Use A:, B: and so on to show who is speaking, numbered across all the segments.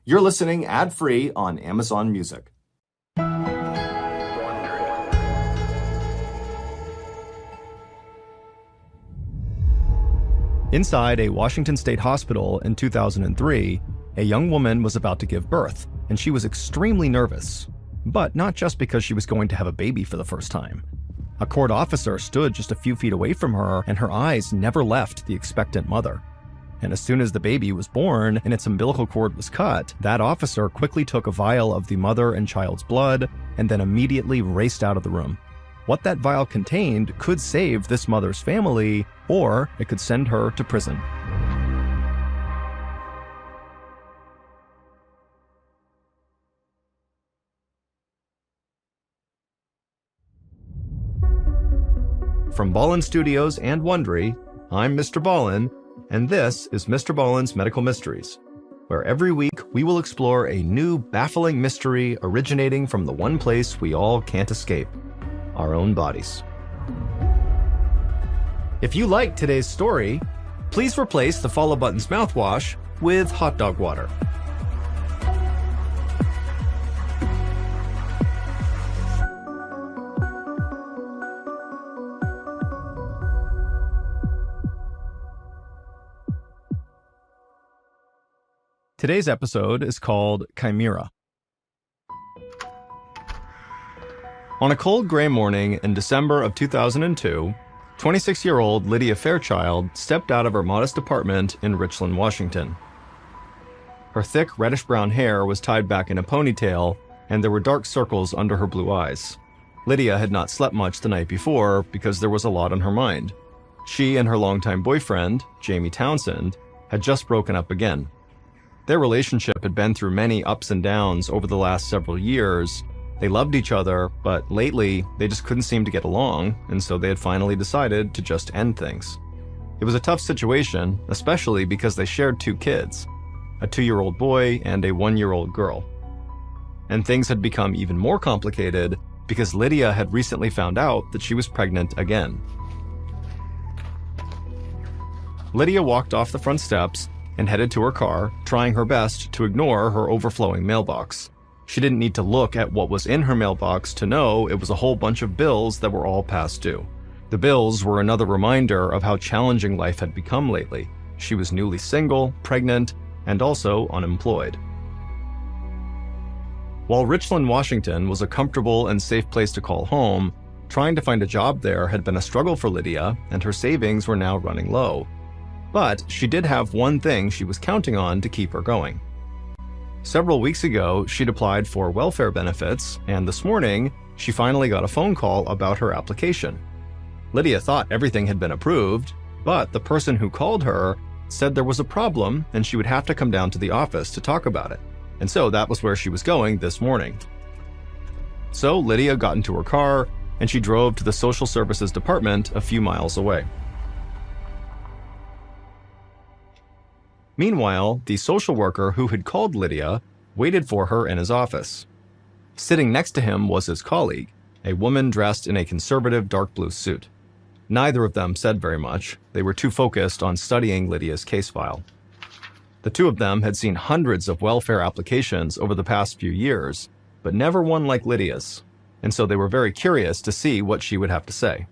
A: You're listening ad-free on Amazon Music.
B: Inside a Washington State hospital in 2003, a young woman was about to give birth, and she was extremely nervous. But not just because she was going to have a baby for the first time. A court officer stood just a few feet away from her, and her eyes never left the expectant mother. And as soon as the baby was born and its umbilical cord was cut, that officer quickly took a vial of the mother and child's blood and then immediately raced out of the room. What that vial contained could save this mother's family, or it could send her to prison. From Ballin Studios and Wondery, I'm Mr. Ballin, and this is MrBallen's Medical Mysteries, where every week we will explore a new baffling mystery originating from the one place we all can't escape, our own bodies. If you liked today's story, please replace the Follow Button's mouthwash with hot dog water. Today's episode is called Chimera. On a cold gray morning in December of 2002, 26-year-old Lydia Fairchild stepped out of her modest apartment in Richland, Washington. Her thick reddish-brown hair was tied back in a ponytail, and there were dark circles under her blue eyes. Lydia had not slept much the night before because there was a lot on her mind. She and her longtime boyfriend, Jamie Townsend, had just broken up again. Their relationship had been through many ups and downs over the last several years. They loved each other, but lately they just couldn't seem to get along, and so they had finally decided to just end things. It was a tough situation, especially because they shared two kids, a 2-year-old boy and a 1-year-old girl. And things had become even more complicated because Lydia had recently found out that she was pregnant again. Lydia walked off the front steps and headed to her car, trying her best to ignore her overflowing mailbox. She didn't need to look at what was in her mailbox to know it was a whole bunch of bills that were all past due. The bills were another reminder of how challenging life had become lately. She was newly single, pregnant, and also unemployed. While Richland, Washington was a comfortable and safe place to call home, trying to find a job there had been a struggle for Lydia, and her savings were now running low. But she did have one thing she was counting on to keep her going. Several weeks ago, she'd applied for welfare benefits, and this morning, she finally got a phone call about her application. Lydia thought everything had been approved, but the person who called her said there was a problem and she would have to come down to the office to talk about it. And so that was where she was going this morning. So Lydia got into her car, and she drove to the social services department a few miles away. Meanwhile, the social worker who had called Lydia waited for her in his office. Sitting next to him was his colleague, a woman dressed in a conservative dark blue suit. Neither of them said very much. They were too focused on studying Lydia's case file. The two of them had seen hundreds of welfare applications over the past few years, but never one like Lydia's, and so they were very curious to see what she would have to say.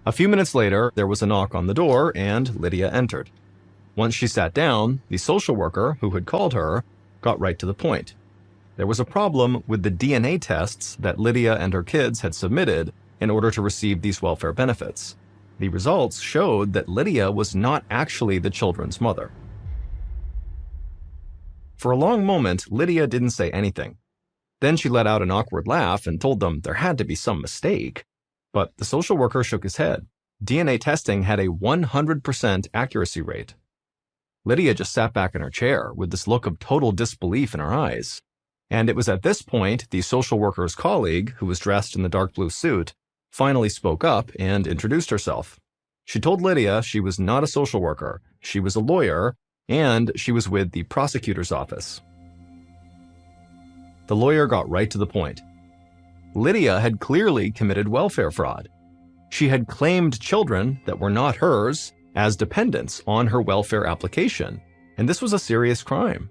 B: A few minutes later, there was a knock on the door, and Lydia entered. Once she sat down, the social worker who had called her got right to the point. There was a problem with the DNA tests that Lydia and her kids had submitted in order to receive these welfare benefits. The results showed that Lydia was not actually the children's mother. For a long moment, Lydia didn't say anything. Then she let out an awkward laugh and told them there had to be some mistake. But the social worker shook his head. DNA testing had a 100% accuracy rate. Lydia just sat back in her chair with this look of total disbelief in her eyes. And it was at this point the social worker's colleague, who was dressed in the dark blue suit, finally spoke up and introduced herself. She told Lydia she was not a social worker, she was a lawyer, and she was with the prosecutor's office. The lawyer got right to the point. Lydia had clearly committed welfare fraud. She had claimed children that were not hers as dependents on her welfare application, and this was a serious crime.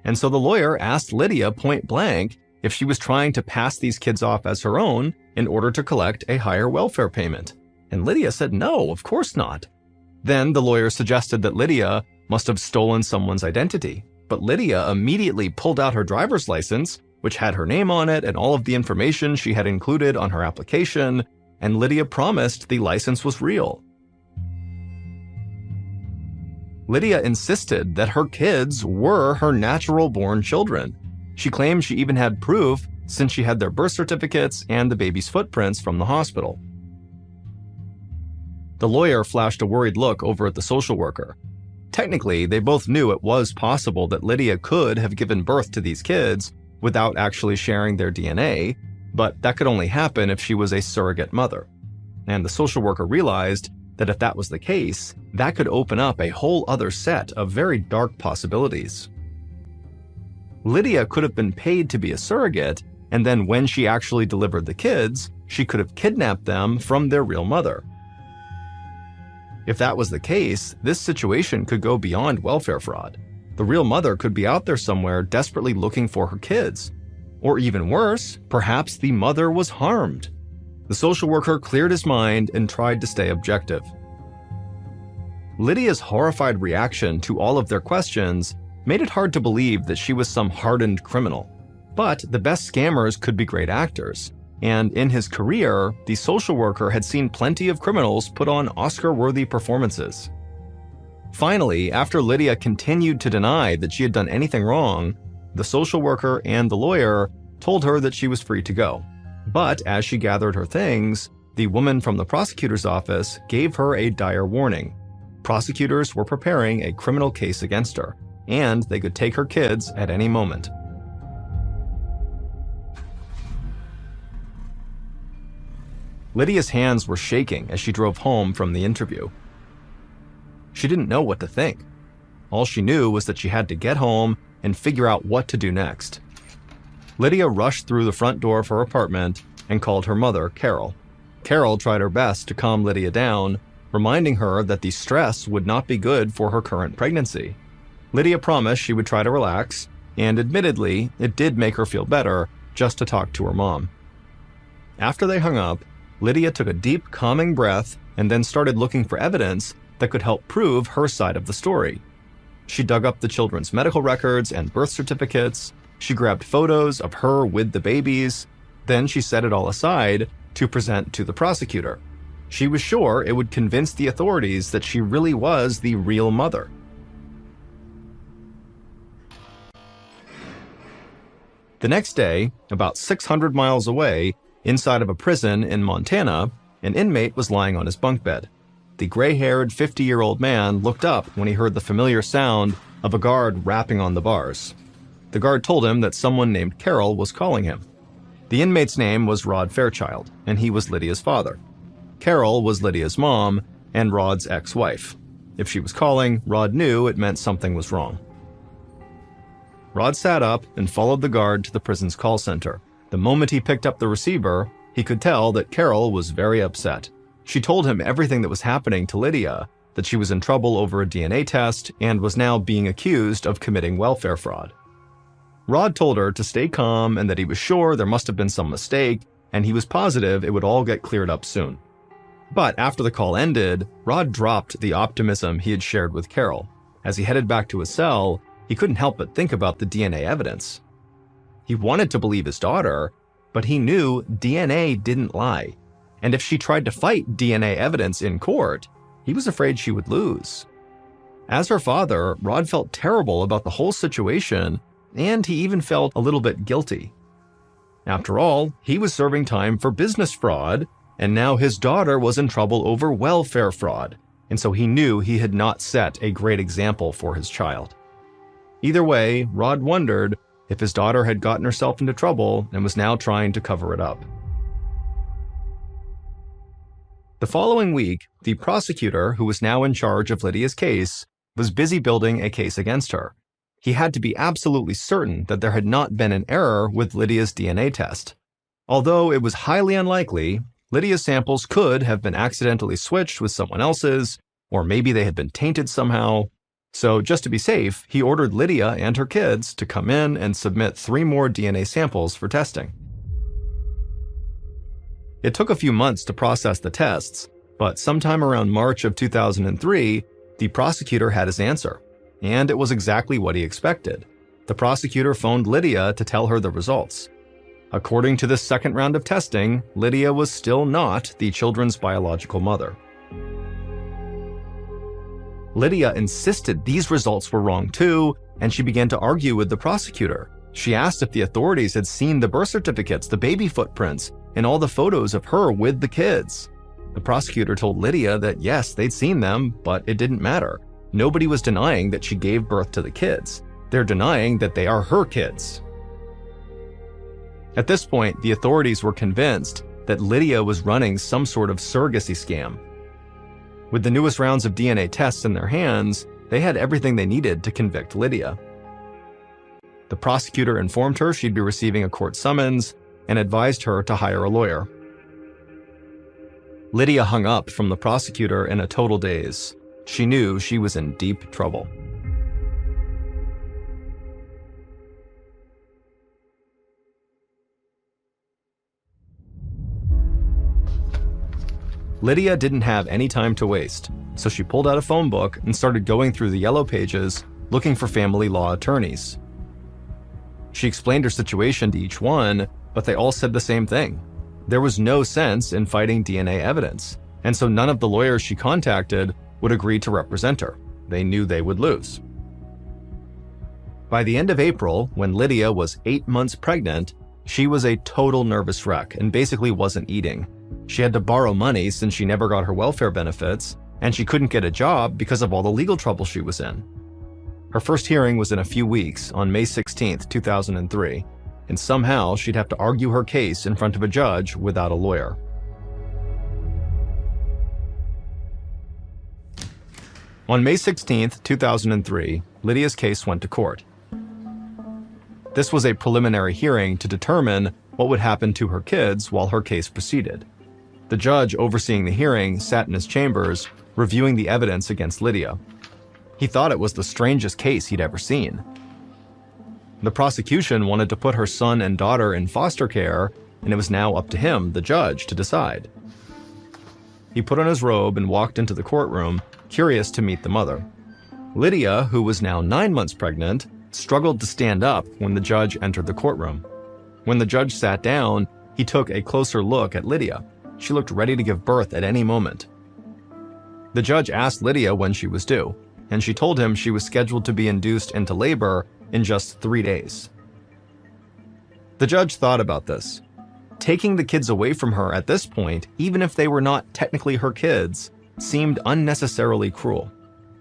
B: And so the lawyer asked Lydia point blank if she was trying to pass these kids off as her own in order to collect a higher welfare payment. And Lydia said no, of course not. Then the lawyer suggested that Lydia must have stolen someone's identity. But Lydia immediately pulled out her driver's license, which had her name on it and all of the information she had included on her application, and Lydia promised the license was real. Lydia insisted that her kids were her natural-born children. She claimed she even had proof since she had their birth certificates and the baby's footprints from the hospital. The lawyer flashed a worried look over at the social worker. Technically, they both knew it was possible that Lydia could have given birth to these kids without actually sharing their DNA, but that could only happen if she was a surrogate mother. And the social worker realized that if that was the case, that could open up a whole other set of very dark possibilities. Lydia could have been paid to be a surrogate, and then when she actually delivered the kids, she could have kidnapped them from their real mother. If that was the case, this situation could go beyond welfare fraud. The real mother could be out there somewhere desperately looking for her kids. Or even worse, perhaps the mother was harmed. The social worker cleared his mind and tried to stay objective. Lydia's horrified reaction to all of their questions made it hard to believe that she was some hardened criminal. But the best scammers could be great actors. And in his career, the social worker had seen plenty of criminals put on Oscar-worthy performances. Finally, after Lydia continued to deny that she had done anything wrong, the social worker and the lawyer told her that she was free to go. But as she gathered her things, the woman from the prosecutor's office gave her a dire warning. Prosecutors were preparing a criminal case against her, and they could take her kids at any moment. Lydia's hands were shaking as she drove home from the interview. She didn't know what to think. All she knew was that she had to get home and figure out what to do next. Lydia rushed through the front door of her apartment and called her mother, Carol. Carol tried her best to calm Lydia down, reminding her that the stress would not be good for her current pregnancy. Lydia promised she would try to relax, and admittedly, it did make her feel better just to talk to her mom. After they hung up, Lydia took a deep, calming breath and then started looking for evidence that could help prove her side of the story. She dug up the children's medical records and birth certificates. She grabbed photos of her with the babies. Then she set it all aside to present to the prosecutor. She was sure it would convince the authorities that she really was the real mother. The next day, about 600 miles away, inside of a prison in Montana, an inmate was lying on his bunk bed. The gray-haired 50-year-old man looked up when he heard the familiar sound of a guard rapping on the bars. The guard told him that someone named Carol was calling him. The inmate's name was Rod Fairchild, and he was Lydia's father. Carol was Lydia's mom and Rod's ex-wife. If she was calling, Rod knew it meant something was wrong. Rod sat up and followed the guard to the prison's call center. The moment he picked up the receiver, he could tell that Carol was very upset. She told him everything that was happening to Lydia, that she was in trouble over a DNA test and was now being accused of committing welfare fraud. Rod told her to stay calm and that he was sure there must have been some mistake, and he was positive it would all get cleared up soon. But after the call ended, Rod dropped the optimism he had shared with Carol. As he headed back to his cell, he couldn't help but think about the DNA evidence. He wanted to believe his daughter, but he knew DNA didn't lie. And if she tried to fight DNA evidence in court, he was afraid she would lose. As her father, Rod felt terrible about the whole situation, and he even felt a little bit guilty. After all, he was serving time for business fraud, and now his daughter was in trouble over welfare fraud, and so he knew he had not set a great example for his child. Either way, Rod wondered if his daughter had gotten herself into trouble and was now trying to cover it up. The following week, the prosecutor, who was now in charge of Lydia's case, was busy building a case against her. He had to be absolutely certain that there had not been an error with Lydia's DNA test. Although it was highly unlikely, Lydia's samples could have been accidentally switched with someone else's, or maybe they had been tainted somehow. So just to be safe, he ordered Lydia and her kids to come in and submit 3 more DNA samples for testing. It took a few months to process the tests, but sometime around March of 2003, the prosecutor had his answer, and it was exactly what he expected. The prosecutor phoned Lydia to tell her the results. According to this second round of testing, Lydia was still not the children's biological mother. Lydia insisted these results were wrong too, and she began to argue with the prosecutor. She asked if the authorities had seen the birth certificates, the baby footprints, and all the photos of her with the kids. The prosecutor told Lydia that yes, they'd seen them, but it didn't matter. Nobody was denying that she gave birth to the kids. They're denying that they are her kids. At this point, the authorities were convinced that Lydia was running some sort of surrogacy scam. With the newest rounds of DNA tests in their hands, they had everything they needed to convict Lydia. The prosecutor informed her she'd be receiving a court summons and advised her to hire a lawyer. Lydia hung up from the prosecutor in a total daze. She knew she was in deep trouble. Lydia didn't have any time to waste, so she pulled out a phone book and started going through the yellow pages looking for family law attorneys. She explained her situation to each one, but they all said the same thing. There was no sense in fighting DNA evidence, and so none of the lawyers she contacted would agree to represent her. They knew they would lose. By the end of April, when Lydia was 8 months pregnant, she was a total nervous wreck and basically wasn't eating. She had to borrow money since she never got her welfare benefits, and she couldn't get a job because of all the legal trouble she was in. Her first hearing was in a few weeks, on May 16, 2003, and somehow she'd have to argue her case in front of a judge without a lawyer. On May 16, 2003, Lydia's case went to court. This was a preliminary hearing to determine what would happen to her kids while her case proceeded. The judge overseeing the hearing sat in his chambers, reviewing the evidence against Lydia. He thought it was the strangest case he'd ever seen. The prosecution wanted to put her son and daughter in foster care, and it was now up to him, the judge, to decide. He put on his robe and walked into the courtroom, curious to meet the mother. Lydia, who was now 9 months pregnant, struggled to stand up when the judge entered the courtroom. When the judge sat down, he took a closer look at Lydia. She looked ready to give birth at any moment. The judge asked Lydia when she was due, and she told him she was scheduled to be induced into labor in just 3 days. The judge thought about this. Taking the kids away from her at this point, even if they were not technically her kids, seemed unnecessarily cruel.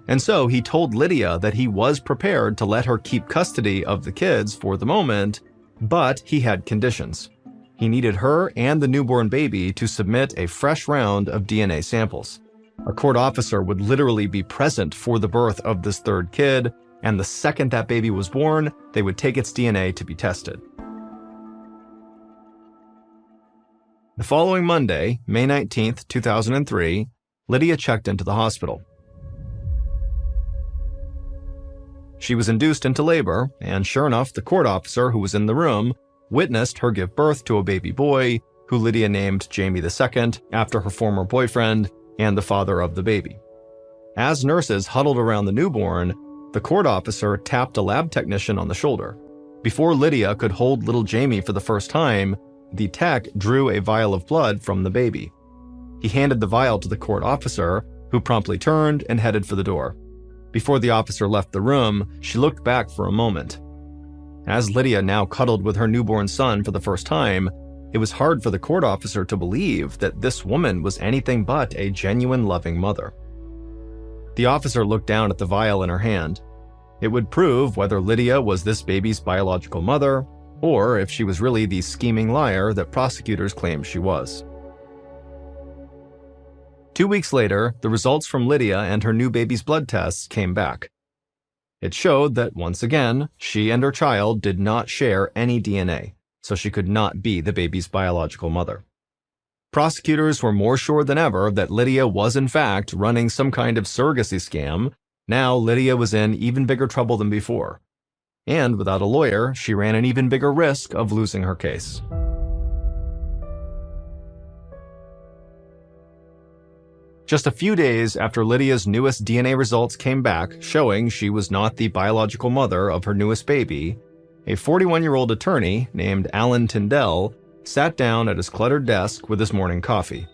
B: And so he told Lydia that he was prepared to let her keep custody of the kids for the moment, but he had conditions. He needed her and the newborn baby to submit a fresh round of DNA samples. A court officer would literally be present for the birth of this third kid, and the second that baby was born, they would take its DNA to be tested. The following Monday, May 19, 2003, Lydia checked into the hospital. She was induced into labor, and sure enough, the court officer who was in the room witnessed her give birth to a baby boy, who Lydia named Jamie II after her former boyfriend and the father of the baby. As nurses huddled around the newborn, the court officer tapped a lab technician on the shoulder. Before Lydia could hold little Jamie for the first time, the tech drew a vial of blood from the baby. He handed the vial to the court officer, who promptly turned and headed for the door. Before the officer left the room, she looked back for a moment. As Lydia now cuddled with her newborn son for the first time, it was hard for the court officer to believe that this woman was anything but a genuine loving mother. The officer looked down at the vial in her hand. It would prove whether Lydia was this baby's biological mother, or if she was really the scheming liar that prosecutors claimed she was. 2 weeks later, the results from Lydia and her new baby's blood tests came back. It showed that, once again, she and her child did not share any DNA, so she could not be the baby's biological mother. Prosecutors were more sure than ever that Lydia was in fact running some kind of surrogacy scam, Now Lydia was in even bigger trouble than before. And without a lawyer, she ran an even bigger risk of losing her case. Just a few days after Lydia's newest DNA results came back showing she was not the biological mother of her newest baby, a 41-year-old attorney named Alan Tyndall sat down at his cluttered desk with his morning coffee.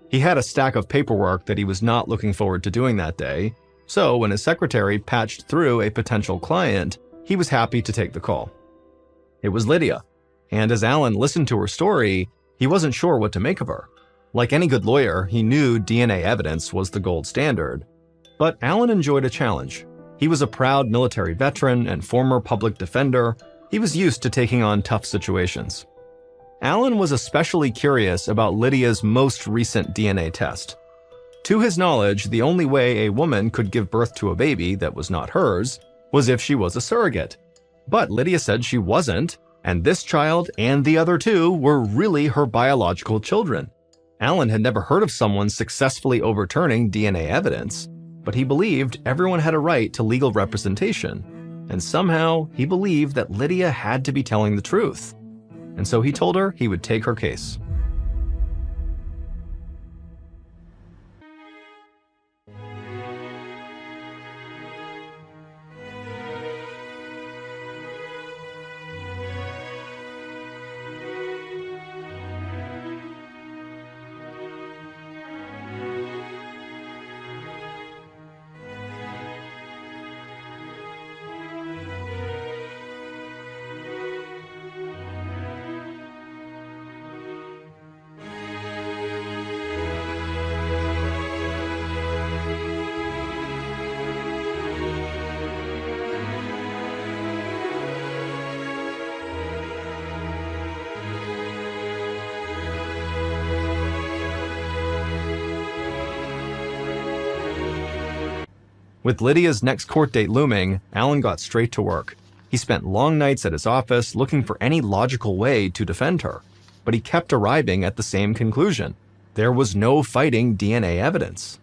B: He had a stack of paperwork that he was not looking forward to doing that day, so when his secretary patched through a potential client, he was happy to take the call. It was Lydia, and as Alan listened to her story, he wasn't sure what to make of her. Like any good lawyer, he knew DNA evidence was the gold standard. But Alan enjoyed a challenge. He was a proud military veteran and former public defender. He was used to taking on tough situations. Alan was especially curious about Lydia's most recent DNA test. To his knowledge, the only way a woman could give birth to a baby that was not hers was if she was a surrogate. But Lydia said she wasn't, and this child and the other two were really her biological children. Alan had never heard of someone successfully overturning DNA evidence, but he believed everyone had a right to legal representation, and somehow he believed that Lydia had to be telling the truth. And so he told her he would take her case. With Lydia's next court date looming, Alan got straight to work. He spent long nights at his office looking for any logical way to defend her, but he kept arriving at the same conclusion. There was no fighting DNA evidence.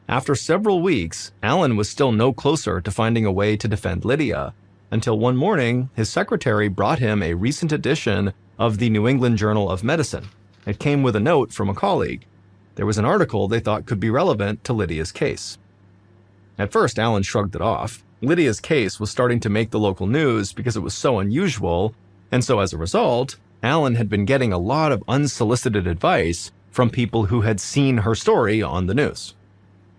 B: After several weeks, Alan was still no closer to finding a way to defend Lydia, until one morning, his secretary brought him a recent edition of the New England Journal of Medicine. It came with a note from a colleague. There was an article they thought could be relevant to Lydia's case. At first, Alan shrugged it off. Lydia's case was starting to make the local news because it was so unusual, and so as a result, Alan had been getting a lot of unsolicited advice from people who had seen her story on the news.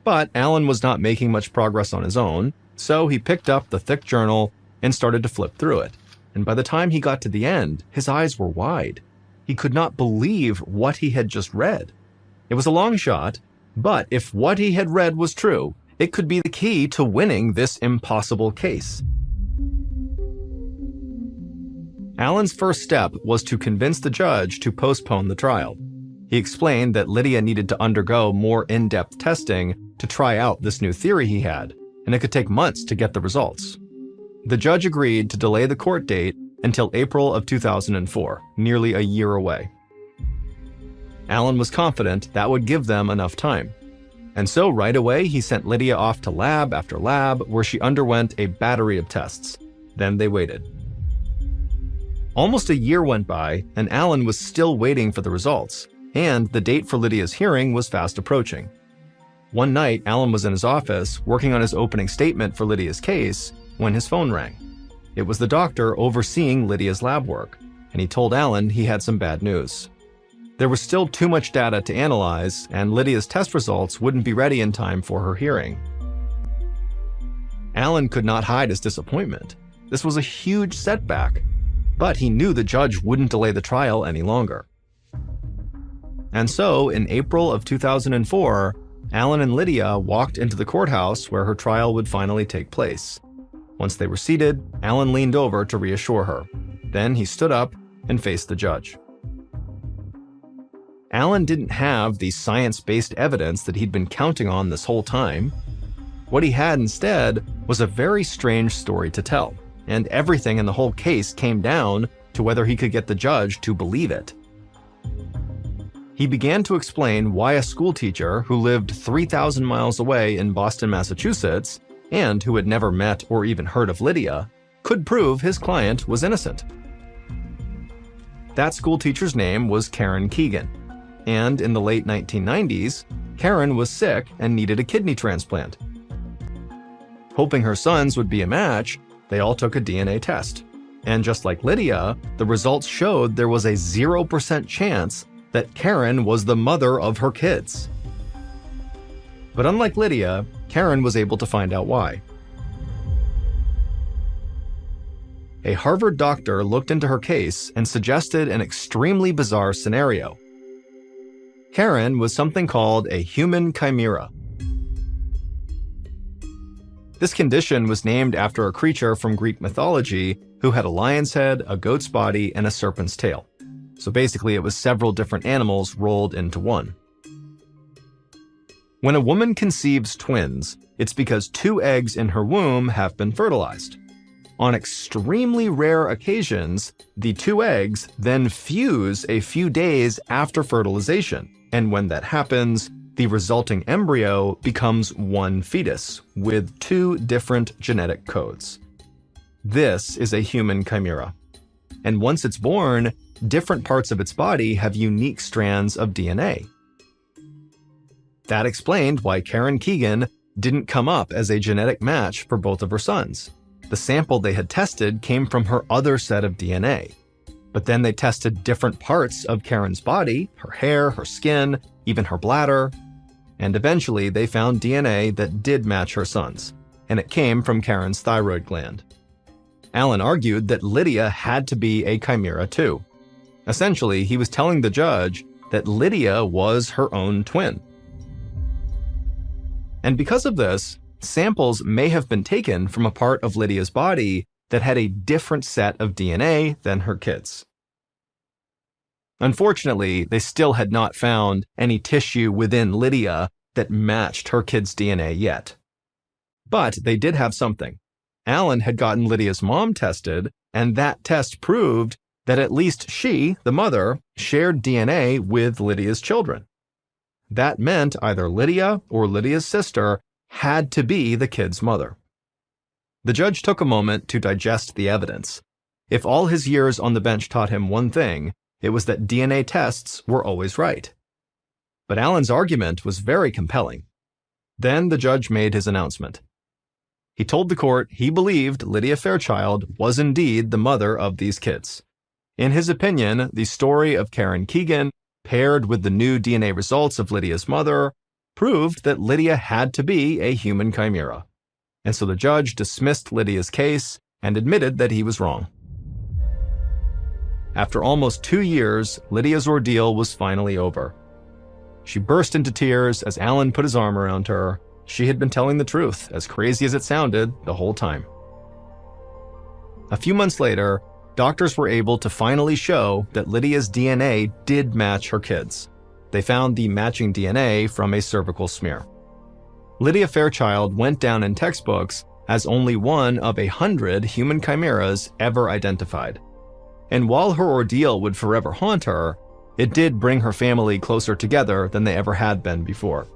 B: But Alan was not making much progress on his own, so he picked up the thick journal and started to flip through it. And by the time he got to the end, his eyes were wide. He could not believe what he had just read. It was a long shot, but if what he had read was true, it could be the key to winning this impossible case. Alan's first step was to convince the judge to postpone the trial. He explained that Lydia needed to undergo more in-depth testing to try out this new theory he had, and it could take months to get the results. The judge agreed to delay the court date until April of 2004, nearly a year away. Alan was confident that would give them enough time. And so right away, he sent Lydia off to lab after lab where she underwent a battery of tests. Then they waited. Almost a year went by, and Alan was still waiting for the results, and the date for Lydia's hearing was fast approaching. One night, Alan was in his office working on his opening statement for Lydia's case when his phone rang. It was the doctor overseeing Lydia's lab work, and he told Alan he had some bad news. There was still too much data to analyze, and Lydia's test results wouldn't be ready in time for her hearing. Alan could not hide his disappointment. This was a huge setback, but he knew the judge wouldn't delay the trial any longer. And so, in April of 2004, Alan and Lydia walked into the courthouse where her trial would finally take place. Once they were seated, Alan leaned over to reassure her. Then he stood up and faced the judge. Alan didn't have the science-based evidence that he'd been counting on this whole time. What he had instead was a very strange story to tell, and everything in the whole case came down to whether he could get the judge to believe it. He began to explain why a schoolteacher who lived 3,000 miles away in Boston, Massachusetts, and who had never met or even heard of Lydia, could prove his client was innocent. That schoolteacher's name was Karen Keegan, and in the late 1990s, Karen was sick and needed a kidney transplant. Hoping her sons would be a match, they all took a DNA test. And just like Lydia, the results showed there was a 0% chance that Karen was the mother of her kids. But unlike Lydia, Karen was able to find out why. A Harvard doctor looked into her case and suggested an extremely bizarre scenario. Karen was something called a human chimera. This condition was named after a creature from Greek mythology who had a lion's head, a goat's body, and a serpent's tail. So basically, it was several different animals rolled into one. When a woman conceives twins, it's because 2 eggs in her womb have been fertilized. On extremely rare occasions, the 2 eggs then fuse a few days after fertilization, and when that happens, the resulting embryo becomes one fetus with 2 different genetic codes. This is a human chimera. And once it's born, different parts of its body have unique strands of DNA. That explained why Karen Keegan didn't come up as a genetic match for both of her sons. The sample they had tested came from her other set of DNA. But then they tested different parts of Karen's body, her hair, her skin, even her bladder, and eventually they found DNA that did match her sons, and it came from Karen's thyroid gland. Allen argued that Lydia had to be a chimera too. Essentially, he was telling the judge that Lydia was her own twin. And because of this, samples may have been taken from a part of Lydia's body that had a different set of DNA than her kids. Unfortunately, they still had not found any tissue within Lydia that matched her kids' DNA yet. But they did have something. Allen had gotten Lydia's mom tested, and that test proved that at least she, the mother, shared DNA with Lydia's children. That meant either Lydia or Lydia's sister had to be the kid's mother. The judge took a moment to digest the evidence. If all his years on the bench taught him one thing, it was that DNA tests were always right. But Allen's argument was very compelling. Then the judge made his announcement. He told the court he believed Lydia Fairchild was indeed the mother of these kids. In his opinion, the story of Karen Keegan, paired with the new DNA results of Lydia's mother, proved that Lydia had to be a human chimera. And so the judge dismissed Lydia's case and admitted that he was wrong. After almost 2 years, Lydia's ordeal was finally over. She burst into tears as Allen put his arm around her. She had been telling the truth, as crazy as it sounded, the whole time. A few months later, doctors were able to finally show that Lydia's DNA did match her kids. They found the matching DNA from a cervical smear. Lydia Fairchild went down in textbooks as only one of 100 human chimeras ever identified. And while her ordeal would forever haunt her, it did bring her family closer together than they ever had been before.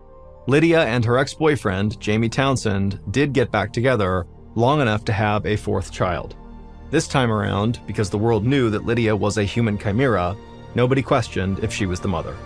B: Lydia and her ex-boyfriend, Jamie Townsend, did get back together long enough to have a 4th child. This time around, because the world knew that Lydia was a human chimera, nobody questioned if she was the mother.